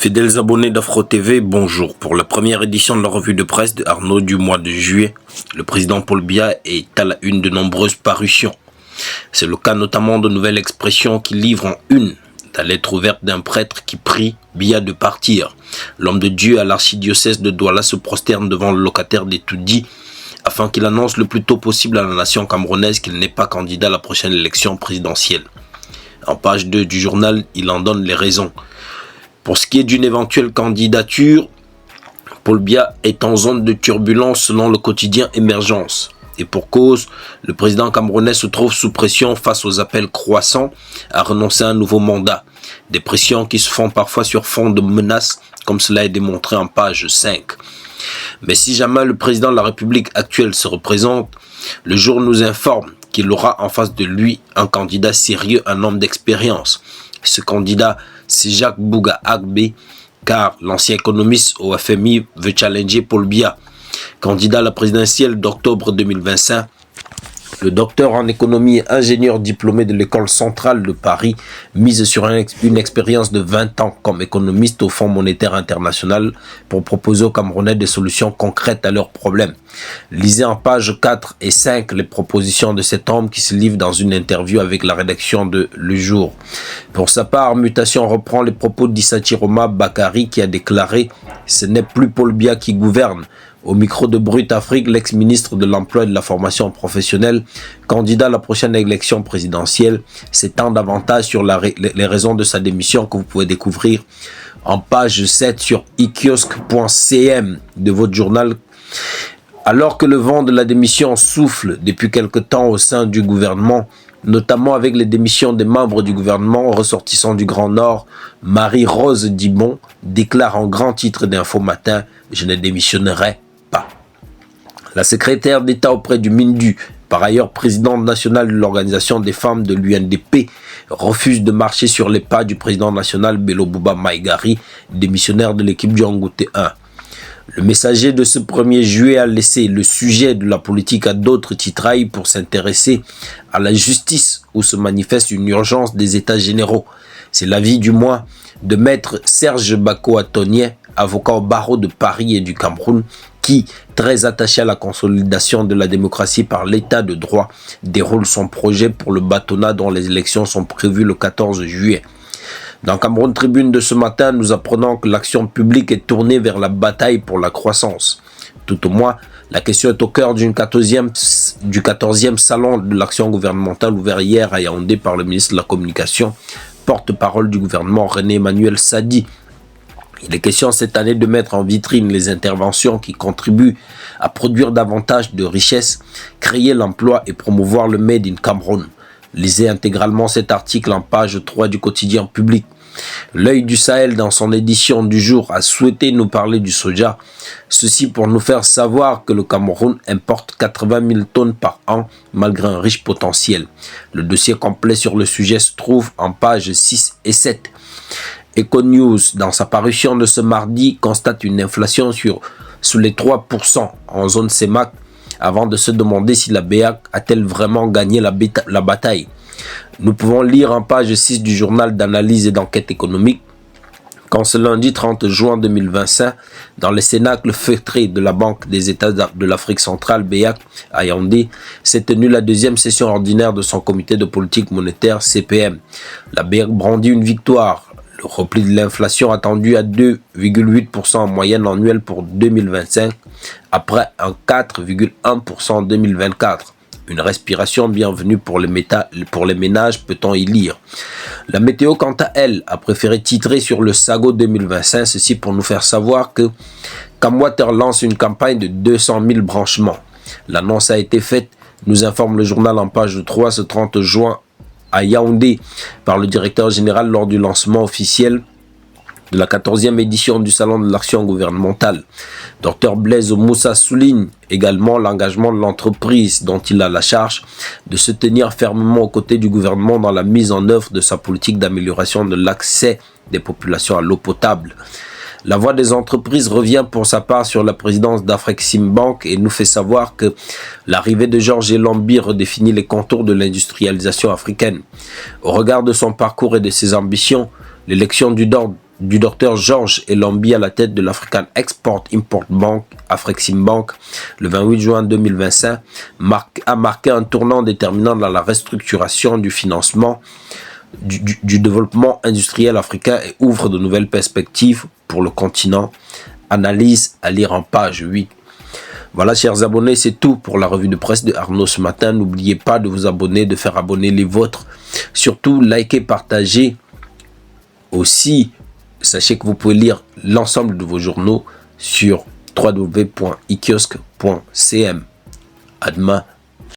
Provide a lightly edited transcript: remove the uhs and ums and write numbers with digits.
Fidèles abonnés d'Afro TV, bonjour. Pour la première édition de la revue de presse de Arnaud du mois de juillet, le président Paul Biya est à la une de nombreuses parutions. C'est le cas notamment de nouvelles expressions qui livrent en une la lettre ouverte d'un prêtre qui prie Biya de partir. L'homme de Dieu à l'archidiocèse de Douala se prosterne devant le locataire des Toudi afin qu'il annonce le plus tôt possible à la nation camerounaise qu'il n'est pas candidat à la prochaine élection présidentielle. En page 2 du journal, il en donne les raisons. Pour ce qui est d'une éventuelle candidature, Paul Biya est en zone de turbulence selon le quotidien Émergence. Et pour cause, le président camerounais se trouve sous pression face aux appels croissants à renoncer à un nouveau mandat. Des pressions qui se font parfois sur fond de menaces, comme cela est démontré en page 5. Mais si jamais le président de la République actuelle se représente, le jour nous informe qu'il aura en face de lui un candidat sérieux, un homme d'expérience. Ce candidat, c'est Jacques Bouga Agbe, car l'ancien économiste au FMI veut challenger Paul Biya. Candidat à la présidentielle d'octobre 2025, le docteur en économie et ingénieur diplômé de l'école centrale de Paris mise sur une expérience de 20 ans comme économiste au Fonds monétaire international pour proposer aux Camerounais des solutions concrètes à leurs problèmes. Lisez en pages 4 et 5 les propositions de cet homme qui se livre dans une interview avec la rédaction de Le Jour. Pour sa part, Mutation reprend les propos d'Issa Chiroma Bakari qui a déclaré « Ce n'est plus Paul Biya qui gouverne ». Au micro de Brut Afrique, l'ex-ministre de l'Emploi et de la Formation professionnelle, candidat à la prochaine élection présidentielle, s'étend davantage sur les raisons de sa démission que vous pouvez découvrir en page 7 sur ikiosque.cm de votre journal. Alors que le vent de la démission souffle depuis quelque temps au sein du gouvernement, notamment avec les démissions des membres du gouvernement ressortissants du Grand Nord, Marie-Rose Dibon déclare en grand titre d'Info Matin « Je ne démissionnerai pas ». La secrétaire d'État auprès du MINDU, par ailleurs présidente nationale de l'organisation des femmes de l'UNDP, refuse de marcher sur les pas du président national Bello Bouba Maïgari, démissionnaire de l'équipe du Angoté 1. Le messager de ce 1er juillet a laissé le sujet de la politique à d'autres titrailles pour s'intéresser à la justice où se manifeste une urgence des États généraux. C'est l'avis du moins de maître Serge Bako-Atonien, avocat au barreau de Paris et du Cameroun, qui, très attaché à la consolidation de la démocratie par l'état de droit, déroule son projet pour le bâtonnat dont les élections sont prévues le 14 juillet. Dans Cameroun Tribune de ce matin, nous apprenons que l'action publique est tournée vers la bataille pour la croissance. Tout au moins, la question est au cœur du 14e salon de l'action gouvernementale ouvert hier à Yaoundé par le ministre de la Communication, porte-parole du gouvernement René Emmanuel Sadi. Il est question cette année de mettre en vitrine les interventions qui contribuent à produire davantage de richesses, créer l'emploi et promouvoir le Made in Cameroun. Lisez intégralement cet article en page 3 du quotidien Public. L'œil du Sahel dans son édition du jour a souhaité nous parler du soja. Ceci pour nous faire savoir que le Cameroun importe 80 000 tonnes par an malgré un riche potentiel. Le dossier complet sur le sujet se trouve en pages 6 et 7. Econews, dans sa parution de ce mardi, constate une inflation sous les 3% en zone CEMAC avant de se demander si la BEAC a-t-elle vraiment gagné la bataille. Nous pouvons lire en page 6 du journal d'analyse et d'enquête économique qu'en ce lundi 30 juin 2025, dans le cénacle feutré de la Banque des États de l'Afrique centrale BEAC à Yaoundé, s'est tenue la deuxième session ordinaire de son comité de politique monétaire CPM. La BEAC brandit une victoire. Le repli de l'inflation attendu à 2,8% en moyenne annuelle pour 2025 après un 4,1% en 2024. Une respiration bienvenue pour les ménages, peut-on y lire. La météo, quant à elle, a préféré titrer sur le SAGO 2025, ceci pour nous faire savoir que Camwater lance une campagne de 200 000 branchements. L'annonce a été faite, nous informe le journal en page 3 ce 30 juin à Yaoundé par le directeur général lors du lancement officiel de la 14e édition du Salon de l'action gouvernementale. Dr Blaise Moussa souligne également l'engagement de l'entreprise dont il a la charge de se tenir fermement aux côtés du gouvernement dans la mise en œuvre de sa politique d'amélioration de l'accès des populations à l'eau potable. La voix des entreprises revient pour sa part sur la présidence d'Afreximbank et nous fait savoir que l'arrivée de Georges Elambi redéfinit les contours de l'industrialisation africaine. Au regard de son parcours et de ses ambitions, l'élection du du docteur Georges Elambi à la tête de l'African Export-Import Bank, Afreximbank, le 28 juin 2025, a marqué un tournant déterminant dans la restructuration du financement du développement industriel africain et ouvre de nouvelles perspectives pour le continent. Analyse à lire en page 8. Voilà, chers abonnés, c'est tout pour la revue de presse de Arnaud ce matin. N'oubliez pas de vous abonner, de faire abonner les vôtres. Surtout, likez, partagez. Aussi, sachez que vous pouvez lire l'ensemble de vos journaux sur www.ikiosque.cm. À demain